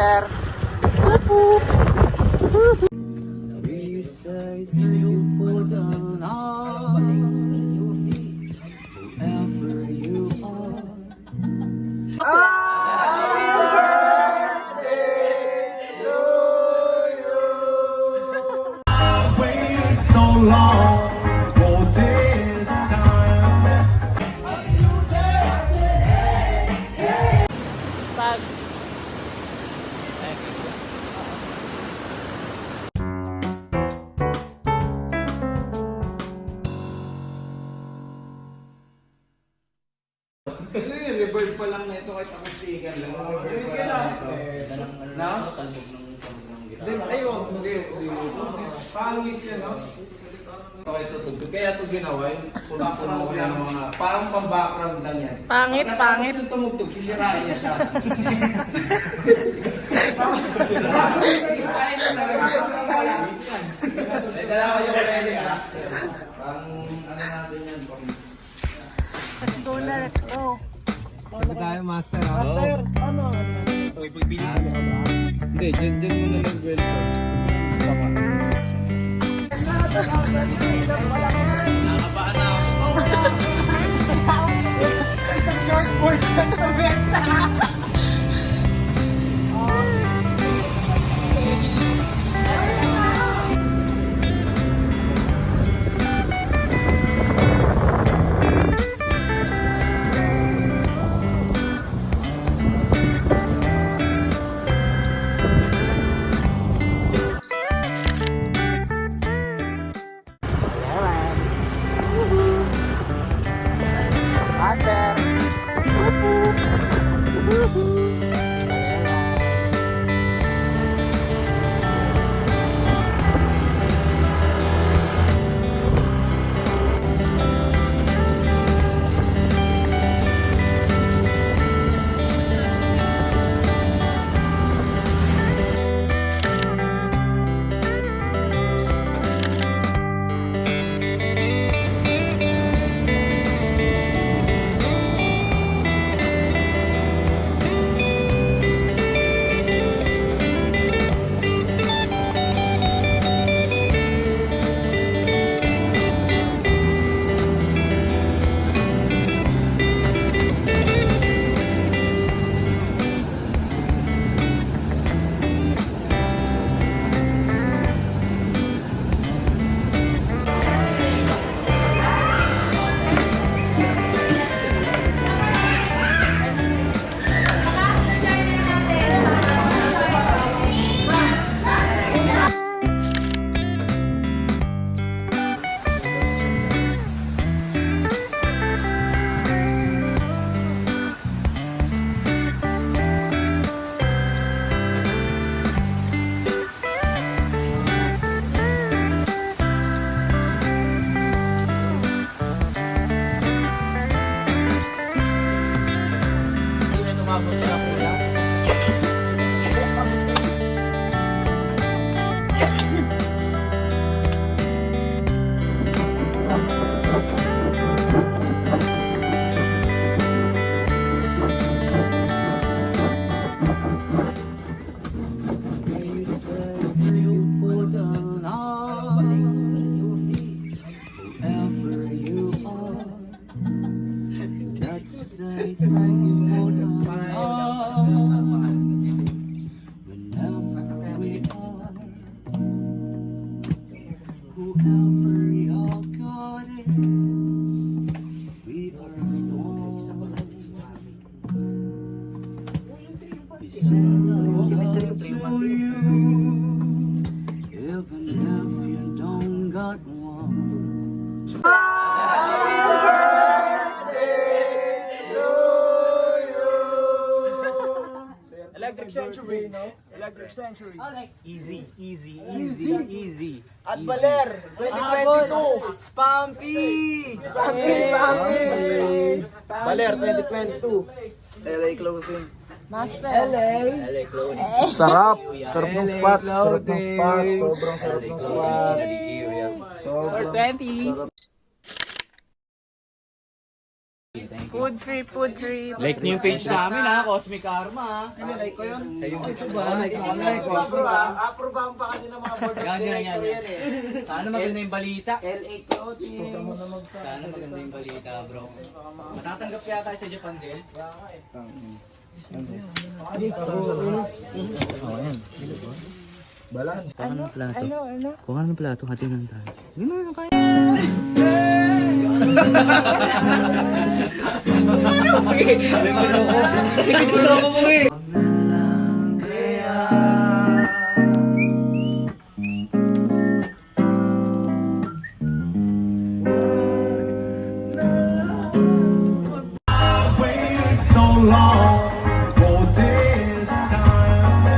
Master! We say you for the night, whoever you are. So long for this time. Pag Reverb pa lang na ito kahit ako sticker lang. Reverb pa lang ito. Na? Ayun, pangit siya, no? Okay, kaya ito ginawa yung punang-puno ko ng mga, parang pang-background lang yan. Pangit, pangit. Pagkatapos yung tumugtog, sisirain niya siya. Sisirain niya talaga. Dalawa yung rally, pang ano natin yan, pang... let's go na, let's go. Ano tayo, Master? Master, ano? Ito, ipagpili ka ba? Hindi, dyan mo na lang welcome. Sama. Nakabaan na ako. Isang shortboard lang na benta. Master! Say thank you for the night, whenever we are, whoever your God is, we are one. We send love to you, even if you don't got one. Electric Century, no? Electric Century. Easy, easy, easy, easy. At Baler, 2022. Spampy! Spampy! Baler, 2022. LA closing. Master! LA closing. Sarap. Sarap ng spot. Sarap ng Clothing. spot. Sobrang sarap ng spot. For Sobrang 20. sarap. Thank Food trip. Like niyo yung page namin ha, Cosmic Karma. Like ko yun? Sa YouTube ba? Aprobahan pa kasi ng mga board of Yan. director yan eh. Sana maganda yung balita. LA clothing. Sana maganda yung balita, bro. Matatanggap kaya tayo sa Japan din? Ano? Kung ano plato, hatinan tayo. Waited so long for this time.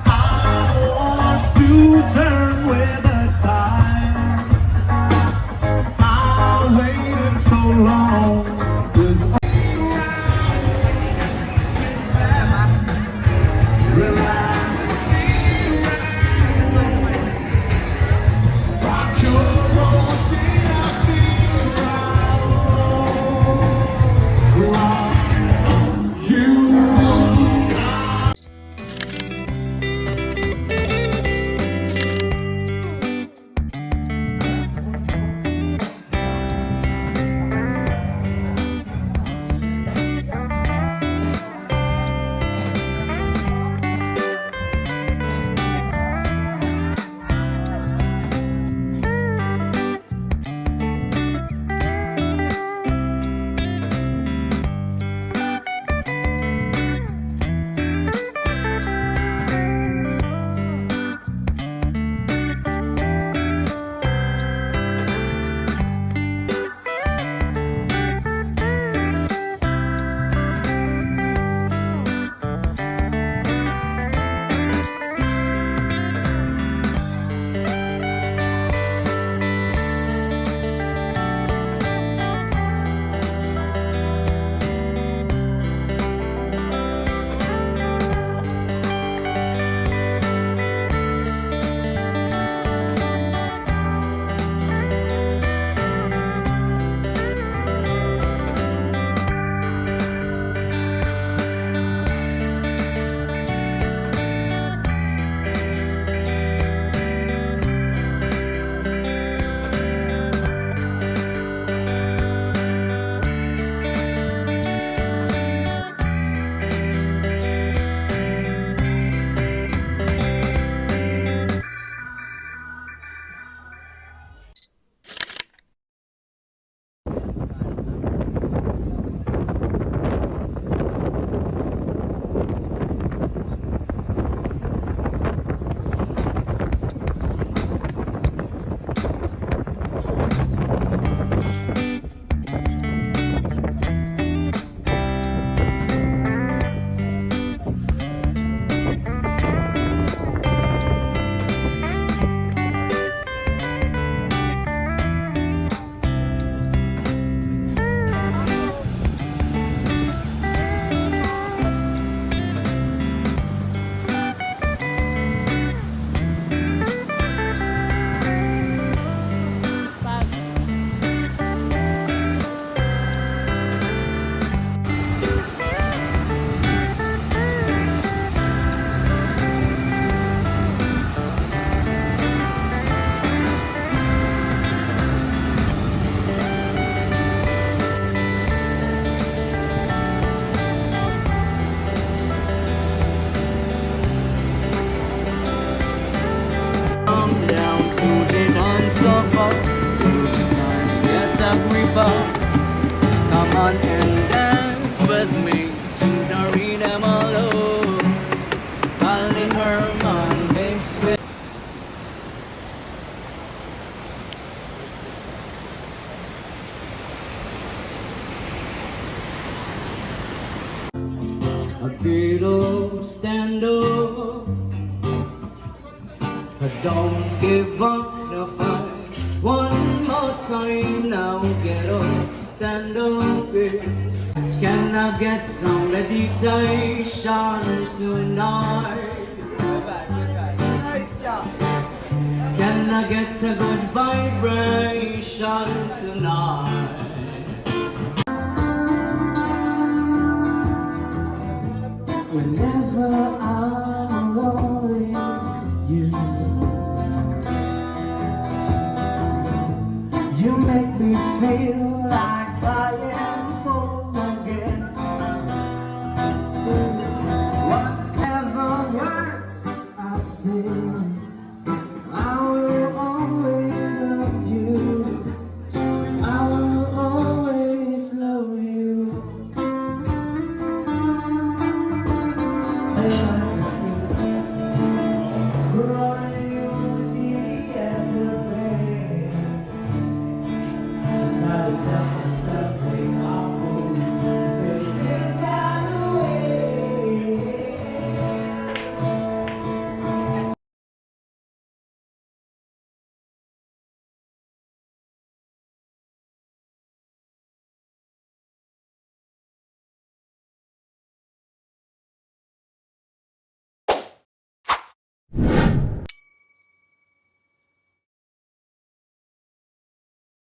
I want to turn with the tide. I waited so long. Rock your boat till I feel right. You. Come on and dance with me to the rhythm alone. Calling her Mondays with get up, stand up. Don't give up the fight. One more time now, get up, stand up. Can I get some meditation tonight? Can I get a good vibration tonight? Wala